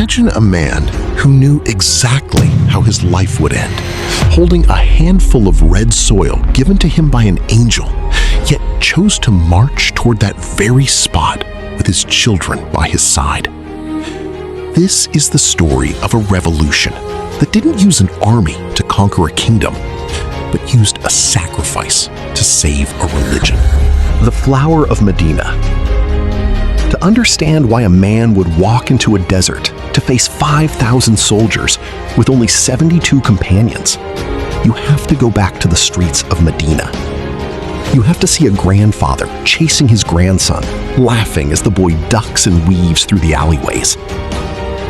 Imagine a man who knew exactly how his life would end, holding a handful of red soil given to him by an angel, yet chose to march toward that very spot with his children by his side. This is the story of a revolution that didn't use an army to conquer a kingdom, but used a sacrifice to save a religion. The Flower of Medina. To understand why a man would walk into a desert to face 5,000 soldiers with only 72 companions, you have to go back to the streets of Medina. You have to see a grandfather chasing his grandson, laughing as the boy ducks and weaves through the alleyways.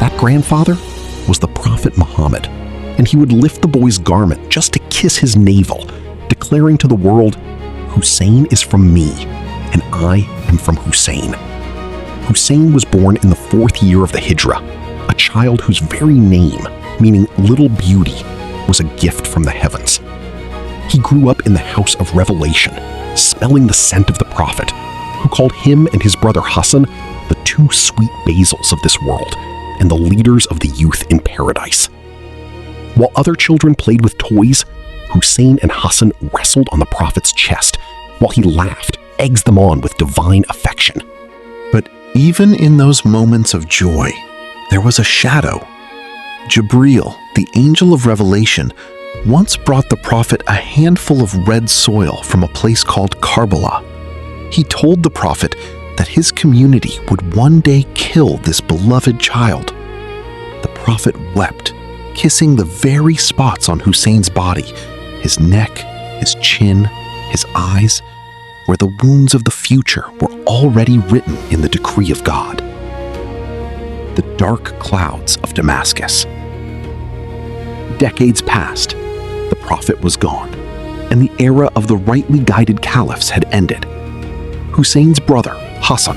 That grandfather was the Prophet Muhammad, and he would lift the boy's garment just to kiss his navel, declaring to the world, "Hussein is from me, and I am from Hussein." Hussein was born in the 4th year of the Hijrah, a child whose very name, meaning little beauty, was a gift from the heavens. He grew up in the house of revelation, smelling the scent of the Prophet, who called him and his brother Hassan the 2 sweet basils of this world and the leaders of the youth in paradise. While other children played with toys, Hussein and Hassan wrestled on the Prophet's chest while he laughed, eggs them on with divine affection. But even in those moments of joy, there was a shadow. Jibreel, the angel of revelation, once brought the Prophet a handful of red soil from a place called Karbala. He told the Prophet that his community would one day kill this beloved child. The Prophet wept, kissing the very spots on Hussein's body, his neck, his chin, his eyes, where the wounds of the future were already written in the decree of God. The dark clouds of Damascus. Decades passed, the Prophet was gone, and the era of the rightly guided caliphs had ended. Hussein's brother, Hassan,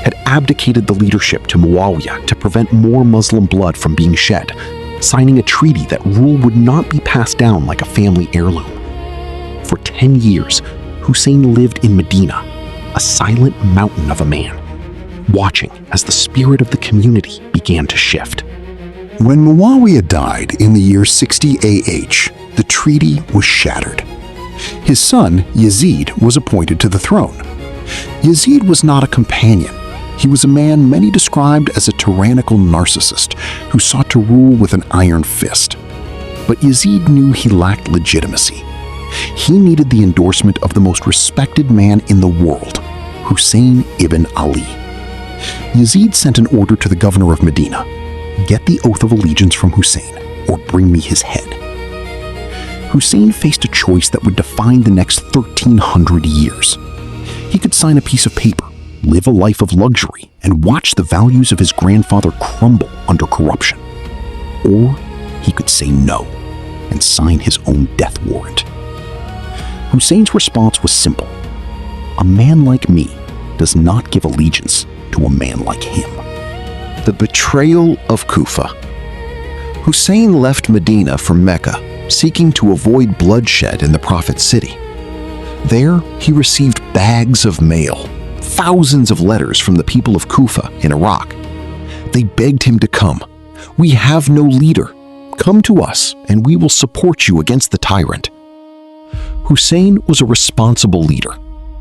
had abdicated the leadership to Muawiyah to prevent more Muslim blood from being shed, signing a treaty that rule would not be passed down like a family heirloom. For 10 years, Hussein lived in Medina, a silent mountain of a man, watching as the spirit of the community began to shift. When Muawiyah died in the year 60 AH, the treaty was shattered. His son, Yazid, was appointed to the throne. Yazid was not a companion. He was a man many described as a tyrannical narcissist who sought to rule with an iron fist. But Yazid knew he lacked legitimacy. He needed the endorsement of the most respected man in the world, Hussain ibn Ali. Yazid sent an order to the governor of Medina: "Get the oath of allegiance from Hussein, or bring me his head." Hussein faced a choice that would define the next 1,300 years. He could sign a piece of paper, live a life of luxury, and watch the values of his grandfather crumble under corruption. Or he could say no and sign his own death warrant. Hussein's response was simple: "A man like me does not give allegiance to a man like him." The betrayal of Kufa. Hussein left Medina for Mecca, seeking to avoid bloodshed in the Prophet's city. There, he received bags of mail, thousands of letters from the people of Kufa in Iraq. They begged him to come. "We have no leader. Come to us, and we will support you against the tyrant." Hussein was a responsible leader.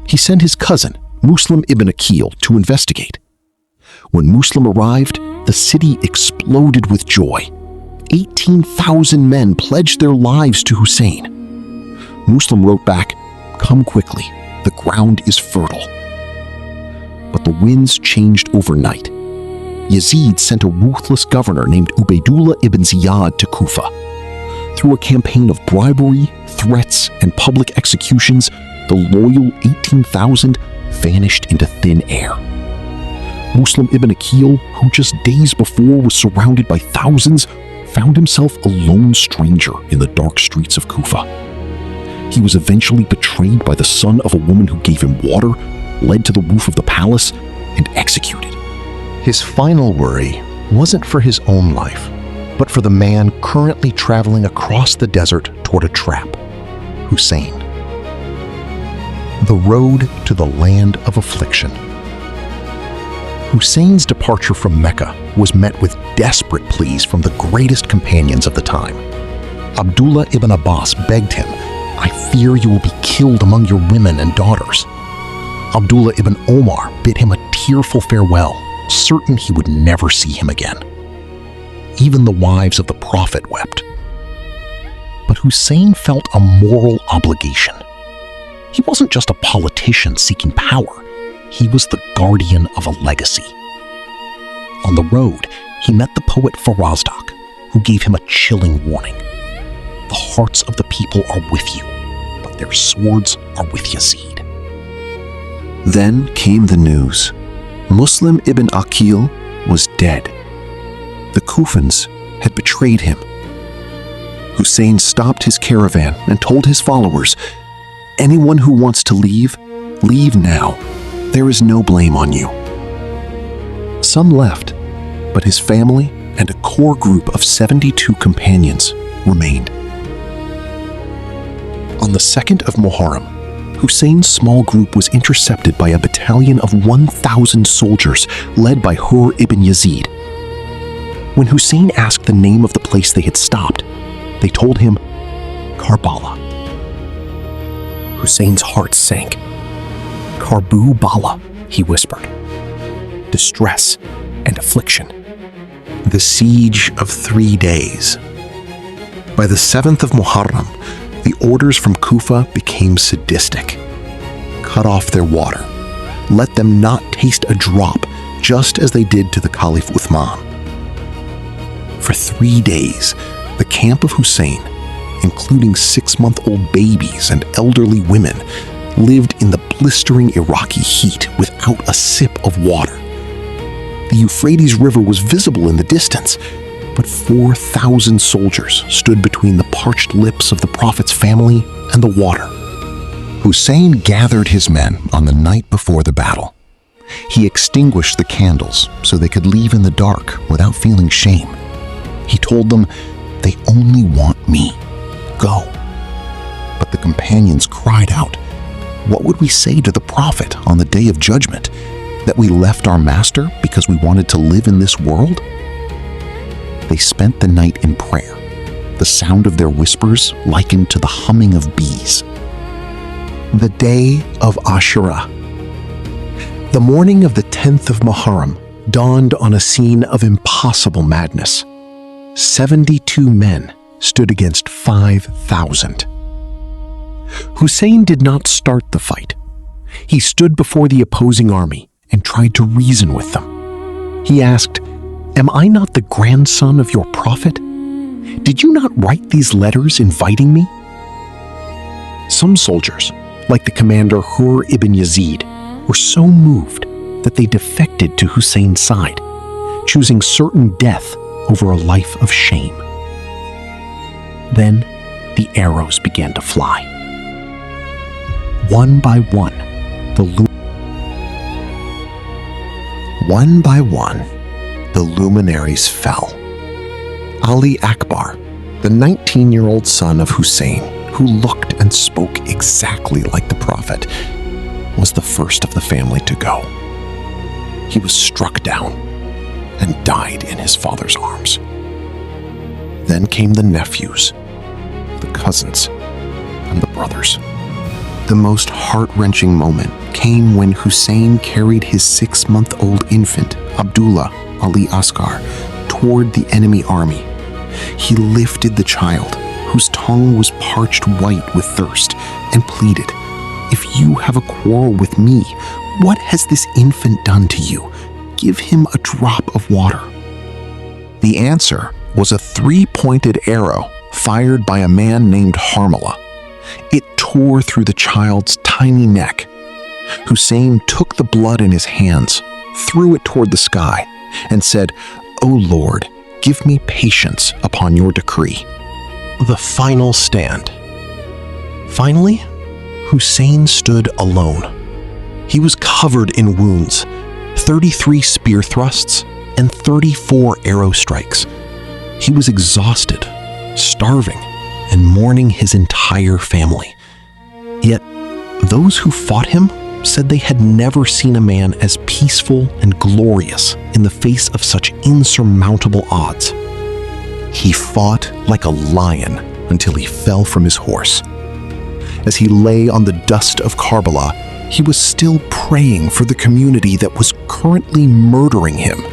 He sent his cousin, Muslim ibn Aqil, to investigate. When Muslim arrived, the city exploded with joy. 18,000 men pledged their lives to Hussein. Muslim wrote back, "Come quickly, the ground is fertile." But the winds changed overnight. Yazid sent a ruthless governor named Ubaydullah ibn Ziyad to Kufa. Through a campaign of bribery, threats, and public executions, the loyal 18,000 vanished into thin air. Muslim ibn Aqil, who just days before was surrounded by thousands, found himself a lone stranger in the dark streets of Kufa. He was eventually betrayed by the son of a woman who gave him water, led to the roof of the palace, and executed. His final worry wasn't for his own life, but for the man currently traveling across the desert toward a trap: Hussein. The road to the land of affliction. Hussein's departure from Mecca was met with desperate pleas from the greatest companions of the time. Abdullah ibn Abbas begged him, "I fear you will be killed among your women and daughters." Abdullah ibn Omar bid him a tearful farewell, certain he would never see him again. Even the wives of the Prophet wept. But Hussein felt a moral obligation. He wasn't just a politician seeking power, he was the guardian of a legacy. On the road, he met the poet Farazdak, who gave him a chilling warning. The hearts of the people are with you, but their swords are with Yazid. Then came the news. Muslim ibn Aqil was dead. The Kufans had betrayed him. Hussein stopped his caravan and told his followers, "Anyone who wants to leave, leave now. There is no blame on you." Some left, but his family and a core group of 72 companions remained. On the 2nd of Muharram, Hussein's small group was intercepted by a battalion of 1,000 soldiers led by Hur ibn Yazid. When Hussein asked the name of the place they had stopped, they told him, Karbala. Hussein's heart sank. Karbu Bala, he whispered. Distress and affliction. The siege of 3 days. By the 7th of Muharram, the orders from Kufa became sadistic. Cut off their water. Let them not taste a drop, just as they did to the Caliph Uthman. For 3 days, the camp of Hussein, including 6-month-old babies and elderly women, lived in the blistering Iraqi heat without a sip of water. The Euphrates River was visible in the distance, but 4,000 soldiers stood between the parched lips of the Prophet's family and the water. Hussein gathered his men on the night before the battle. He extinguished the candles so they could leave in the dark without feeling shame. He told them, "They only want me. Go." But the companions cried out, "What would we say to the Prophet on the day of judgment? That we left our master because we wanted to live in this world?" They spent the night in prayer, the sound of their whispers likened to the humming of bees. The day of Ashura. The morning of the 10th of Muharram dawned on a scene of impossible madness. 72 men stood against 5,000. Hussein did not start the fight. He stood before the opposing army and tried to reason with them. He asked, "Am I not the grandson of your prophet? Did you not write these letters inviting me?" Some soldiers, like the commander Hur ibn Yazid, were so moved that they defected to Hussein's side, choosing certain death over a life of shame. Then the arrows began to fly. One by one, the luminaries fell. Ali Akbar, the 19-year-old son of Hussein, who looked and spoke exactly like the Prophet, was the first of the family to go. He was struck down and died in his father's arms. Then came the nephews, the cousins, and the brothers. The most heart-wrenching moment came when Hussein carried his 6-month-old infant, Abdullah Ali Asghar, toward the enemy army. He lifted the child, whose tongue was parched white with thirst, and pleaded, "If you have a quarrel with me, what has this infant done to you? Give him a drop of water." The answer was a 3-pointed arrow fired by a man named Harmala. It tore through the child's tiny neck. Hussein took the blood in his hands, threw it toward the sky, and said, "O Lord, give me patience upon your decree." The final stand. Finally, Hussein stood alone. He was covered in wounds, 33 spear thrusts, and 34 arrow strikes. He was exhausted, starving, and mourning his entire family. Yet, those who fought him said they had never seen a man as peaceful and glorious in the face of such insurmountable odds. He fought like a lion until he fell from his horse. As he lay on the dust of Karbala, he was still praying for the community that was currently murdering him.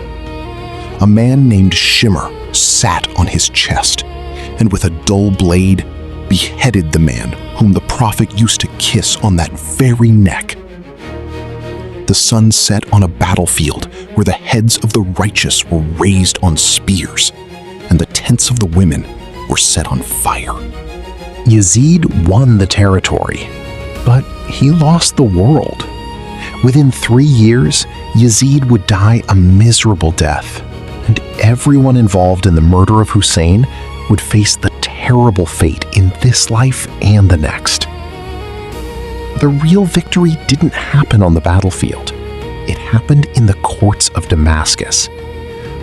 A man named Shimmer sat on his chest and with a dull blade beheaded the man whom the Prophet used to kiss on that very neck. The sun set on a battlefield where the heads of the righteous were raised on spears, and the tents of the women were set on fire. Yazid won the territory, but he lost the world. Within 3 years, Yazid would die a miserable death, and everyone involved in the murder of Hussein would face the terrible fate in this life and the next. The real victory didn't happen on the battlefield. It happened in the courts of Damascus.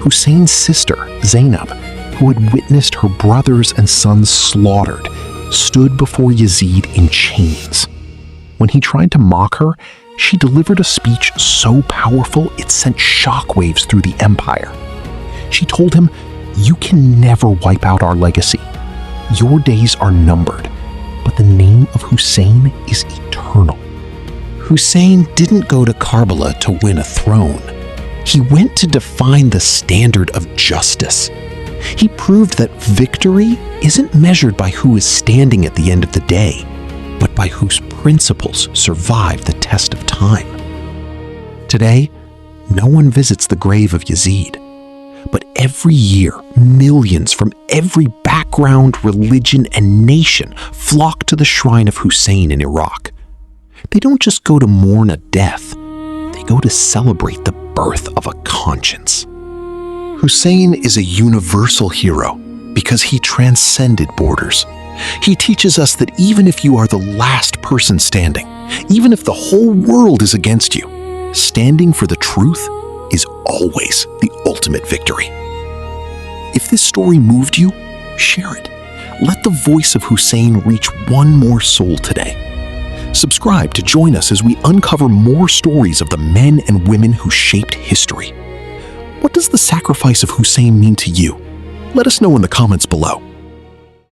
Hussein's sister, Zainab, who had witnessed her brothers and sons slaughtered, stood before Yazid in chains. When he tried to mock her, she delivered a speech so powerful it sent shockwaves through the empire. She told him, "You can never wipe out our legacy. Your days are numbered, but the name of Hussein is eternal." Hussein didn't go to Karbala to win a throne. He went to define the standard of justice. He proved that victory isn't measured by who is standing at the end of the day, but by whose principles survive the test of time. Today, no one visits the grave of Yazid, but every year, millions from every background, religion, and nation flock to the shrine of Hussein in Iraq. They don't just go to mourn a death, they go to celebrate the birth of a conscience. Hussein is a universal hero because he transcended borders. He teaches us that even if you are the last person standing, even if the whole world is against you, standing for the truth is always the ultimate victory. If this story moved you, share it. Let the voice of Hussein reach one more soul today. Subscribe to join us as we uncover more stories of the men and women who shaped history. What does the sacrifice of Hussein mean to you? Let us know in the comments below.